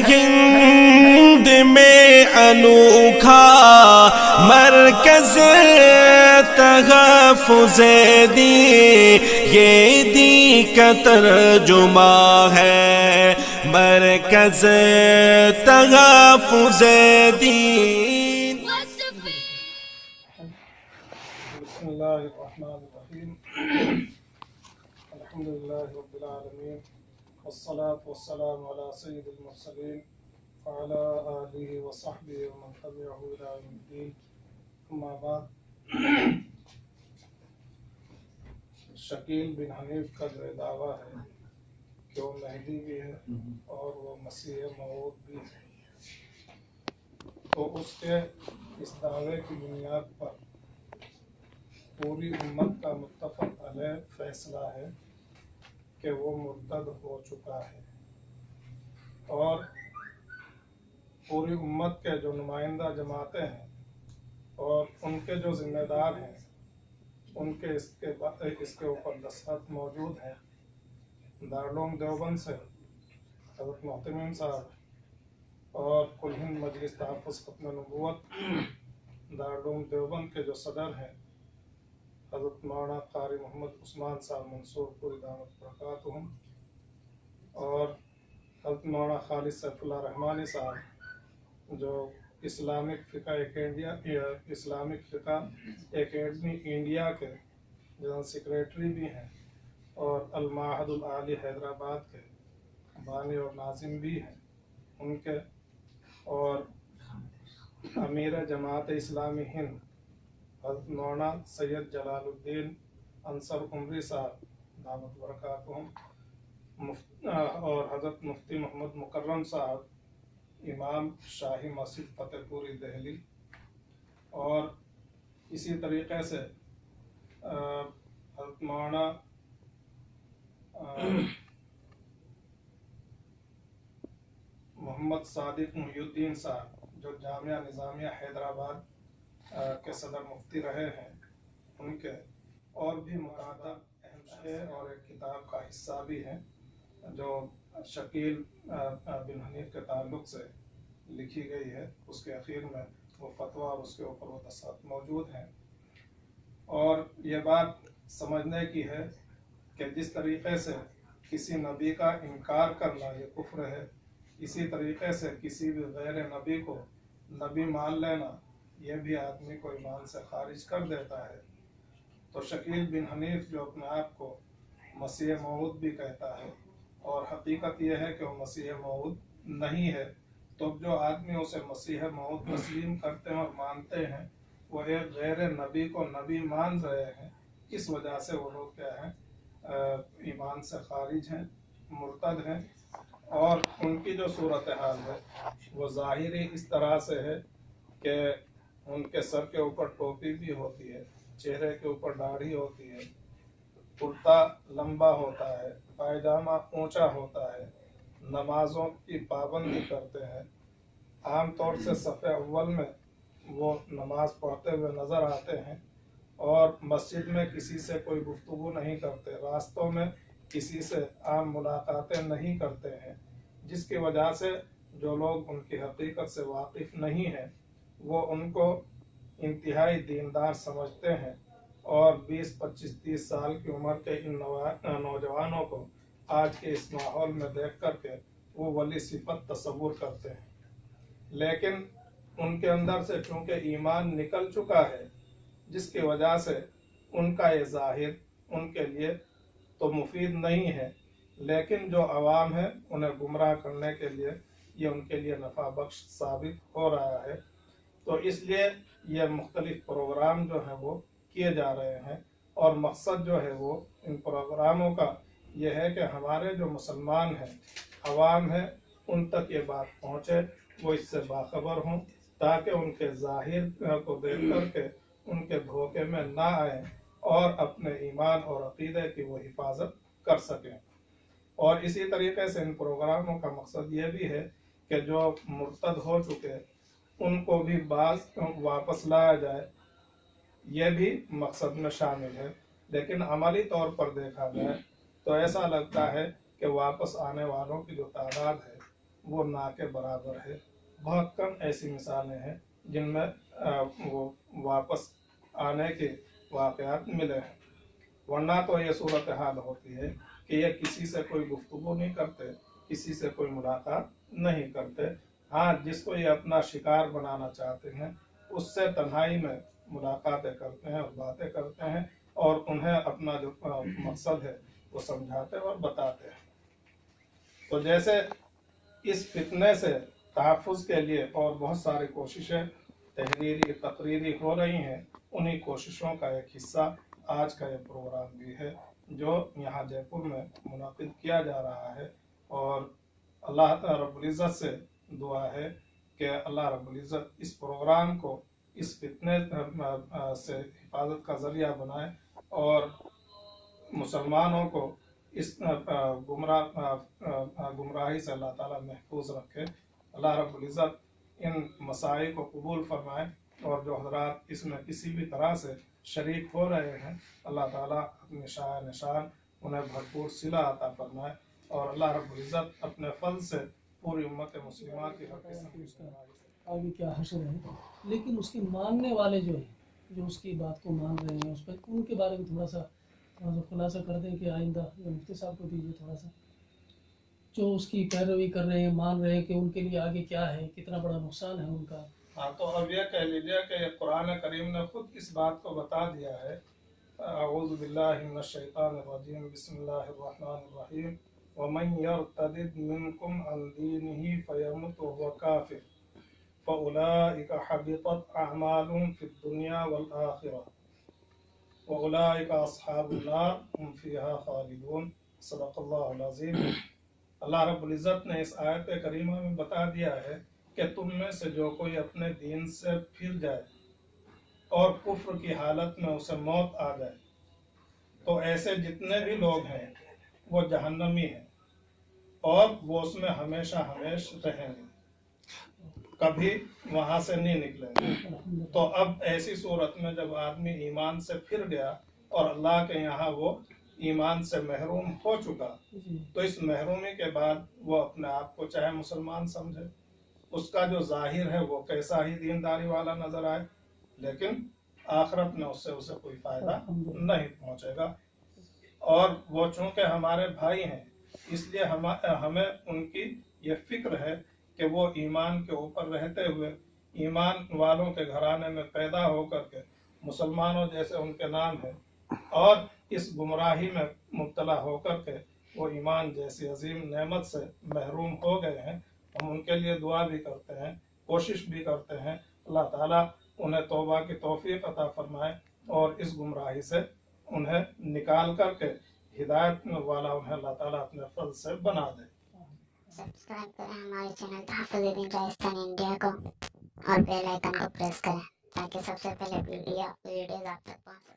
ہند میں انوکھا مرکز تحفظ دین، یہ دین کا ترجمہ ہے مرکز تحفظ دین۔ بسم اللہ الرحمن الرحیم، الحمدللہ رب العالمین، والصلاة والسلام علی سید المرسلین وعلی آلہ وصحبہ ومن تبعہ الی یوم الدین، اما بعد۔ شکیل بن حنیف کا جو دعویٰ ہے کہ وہ مہدی بھی ہے اور وہ مسیح موعود بھی ہے، تو اس کے اس دعوے کی بنیاد پر پوری امت کا متفق علیہ فیصلہ ہے کہ وہ مرتد ہو چکا ہے، اور پوری امت کے جو نمائندہ جماعتیں ہیں اور ان کے جو ذمہ دار ہیں ان کے اس کے اوپر دستخط موجود ہیں۔ دارالعلوم دیوبند سے حضرت محتمین صاحب اور کل ہند مجلس تحفظ ختم نبوت دارالعلوم دیوبند کے جو صدر ہیں حضرت مولانا قاری محمد عثمان صاحب منصور پوری دامت برکاتہم، اور حضرت مولانا خالد سیف اللہ رحمانی صاحب جو اسلامک فقہ اکیڈمی انڈیا کے جنرل سیکریٹری بھی ہیں اور المعہد العالی حیدرآباد کے بانی اور ناظم بھی ہیں ان کے، اور امیر جماعت اسلامی ہند حضرت مولانا سید جلال الدین انصر عمری صاحب دامت برکاتہم، اور حضرت مفتی محمد مکرم صاحب امام شاہی مسجد فتح پوری دہلی، اور اسی طریقے سے حضرت مولانا محمد صادق محی الدین صاحب جو جامعہ نظامیہ حیدرآباد کے صدر مفتی رہے ہیں ان کے، اور بھی متعدد اہم شخص اور ایک کتاب کا حصہ بھی ہیں جو شکیل بن حنیف کے تعلق سے لکھی گئی ہے، اس کے اخیر میں وہ فتویٰ اور اس کے اوپر وہ دستخط موجود ہیں۔ اور یہ بات سمجھنے کی ہے کہ جس طریقے سے کسی نبی کا انکار کرنا یہ کفر ہے، اسی طریقے سے کسی بھی غیر نبی کو نبی مان لینا یہ بھی آدمی کو ایمان سے خارج کر دیتا ہے۔ تو شکیل بن حنیف جو اپنے آپ کو مسیح موعود بھی کہتا ہے اور حقیقت یہ ہے کہ وہ مسیح موعود نہیں ہے، تو جو آدمی اسے مسیح موعود تسلیم کرتے ہیں اور مانتے ہیں وہ ایک غیر نبی کو نبی مان رہے ہیں، اس وجہ سے وہ لوگ کیا ہیں ایمان سے خارج ہیں، مرتد ہیں۔ اور ان کی جو صورتحال ہے وہ ظاہری اس طرح سے ہے کہ ان کے سر کے اوپر ٹوپی بھی ہوتی ہے، چہرے کے اوپر داڑھی ہوتی ہے، کرتا لمبا ہوتا ہے، پائجامہ اونچا ہوتا ہے، نمازوں کی پابندی کرتے ہیں، عام طور سے صف اول میں وہ نماز پڑھتے ہوئے نظر آتے ہیں، اور مسجد میں کسی سے کوئی گفتگو نہیں کرتے، راستوں میں کسی سے عام ملاقاتیں نہیں کرتے ہیں، جس کی وجہ سے جو لوگ ان کی حقیقت سے واقف نہیں ہیں وہ ان کو انتہائی دیندار سمجھتے ہیں، اور 20 25 30 سال کی عمر کے ان نوجوانوں کو آج کے اس ماحول میں دیکھ کر کے وہ ولی صفت تصور کرتے ہیں، لیکن ان کے اندر سے چونکہ ایمان نکل چکا ہے جس کی وجہ سے ان کا یہ ظاہر ان کے لیے تو مفید نہیں ہے، لیکن جو عوام ہے انہیں گمراہ کرنے کے لیے یہ ان کے لیے نفع بخش ثابت ہو رہا ہے۔ تو اس لیے یہ مختلف پروگرام جو ہیں وہ کیے جا رہے ہیں، اور مقصد جو ہے وہ ان پروگراموں کا یہ ہے کہ ہمارے جو مسلمان ہیں، عوام ہیں، ان تک یہ بات پہنچے، وہ اس سے باخبر ہوں تاکہ ان کے ظاہر کو دیکھ کر کے ان کے دھوکے میں نہ آئیں اور اپنے ایمان اور عقیدے کی وہ حفاظت کر سکیں۔ اور اسی طریقے سے ان پروگراموں کا مقصد یہ بھی ہے کہ جو مرتد ہو چکے ان کو بھی بعض واپس لایا جائے، یہ بھی مقصد میں شامل ہے، لیکن عملی طور پر دیکھا جائے تو ایسا لگتا ہے کہ واپس آنے والوں کی جو تعداد ہے وہ نہ کے برابر ہے. بہت کم ایسی مثالیں ہیں جن میں وہ واپس آنے کے واقعات ملے ہیں، ورنہ تو یہ صورتحال ہوتی ہے کہ یہ کسی سے کوئی گفتگو نہیں کرتے، کسی سے کوئی ملاقات نہیں کرتے. ہاں، جس کو یہ اپنا شکار بنانا چاہتے ہیں اس سے تنہائی میں ملاقاتیں کرتے ہیں اور باتیں کرتے ہیں، اور انہیں اپنا جو مقصد ہے وہ سمجھاتے اور بتاتے ہیں. تو جیسے اس فتنے سے تحفظ کے لیے اور بہت ساری کوششیں تحریری تقریری ہو رہی ہیں، انہی کوششوں کا ایک حصہ آج کا یہ پروگرام بھی ہے جو یہاں جے پور میں منعقد کیا جا رہا ہے. اور اللہ رب العزت سے دعا ہے کہ اللہ رب العزت اس پروگرام کو اس فتنے سے حفاظت کا ذریعہ بنائے اور مسلمانوں کو اس گمراہی سے اللہ تعالیٰ محفوظ رکھے. اللہ رب العزت ان مسائل کو قبول فرمائے، اور جو حضرات اس میں کسی بھی طرح سے شریک ہو رہے ہیں اللہ تعالیٰ اپنے شاہ نشان انہیں بھرپور صلہ عطا فرمائے، اور اللہ رب العزت اپنے فضل سے پوری امت مسلمہ کی ہر قسم کی آگے کیا حشر ہے. لیکن اس کے ماننے والے جو ہیں، جو اس کی بات کو مان رہے ہیں، اس پر ان کے بارے میں تھوڑا سا خلاصہ کر دیں کہ آئندہ مفتی صاحب کو دیجیے تھوڑا سا، جو اس کی پیروی کر رہے ہیں، مان رہے ہیں، کہ ان کے لیے آگے کیا ہے، کتنا بڑا نقصان ہے ان کا. ہاں، تو اب یہ کہہ لیجیے کہ قرآن کریم نے خود اس بات کو بتا دیا ہے. اعوذ باللہ من الشیطان الرجیم، بسم اللہ الرحمن الرحیم. ومن يرتد منكم عن دينه فيمت وهو كافر فأولئك حبطت أعمالهم في الدنيا والآخرة وأولئك أصحاب النار هم فيها خالدون. صدق اللہ العظیم. اللہ رب العزت نے اس آیت کریمہ میں بتا دیا ہے کہ تم میں سے جو کوئی اپنے دین سے پھر جائے اور کفر کی حالت میں اسے موت آ جائے تو ایسے جتنے بھی لوگ ہیں وہ جہنمی ہیں اور وہ اس میں ہمیشہ رہیں گے، کبھی وہاں سے نہیں نکلیں گے. تو اب ایسی صورت میں جب آدمی ایمان سے پھر گیا اور اللہ کے یہاں وہ ایمان سے محروم ہو چکا، تو اس محرومی کے بعد وہ اپنے آپ کو چاہے مسلمان سمجھے، اس کا جو ظاہر ہے وہ کیسا ہی دینداری والا نظر آئے، لیکن آخرت میں اس سے اسے کوئی فائدہ نہیں پہنچے گا. اور وہ چونکہ ہمارے بھائی ہیں اس لیے ہمیں ان کی یہ فکر ہے کہ وہ ایمان کے اوپر رہتے ہوئے ایمان والوں کے گھرانے میں پیدا ہو کر کے مسلمانوں جیسے ان کے نام ہے، اور اس گمراہی میں مبتلا ہو کر کے وہ ایمان جیسی عظیم نعمت سے محروم ہو گئے ہیں. ہم ان کے لیے دعا بھی کرتے ہیں، کوشش بھی کرتے ہیں اللہ تعالیٰ انہیں توبہ کی توفیق عطا فرمائے اور اس گمراہی سے انہیں نکال کر کے ہدایت والا انہیں اللہ تعالیٰ اپنے فضل سے بنا دے. سبسکرائب کریں ہمارے چینل تحفظ دین راجستھان انڈیا کو، اور بیل آئیکن کو پریس کریں تاکہ سب سے پہلے ویڈیوز آپ تک پہنچ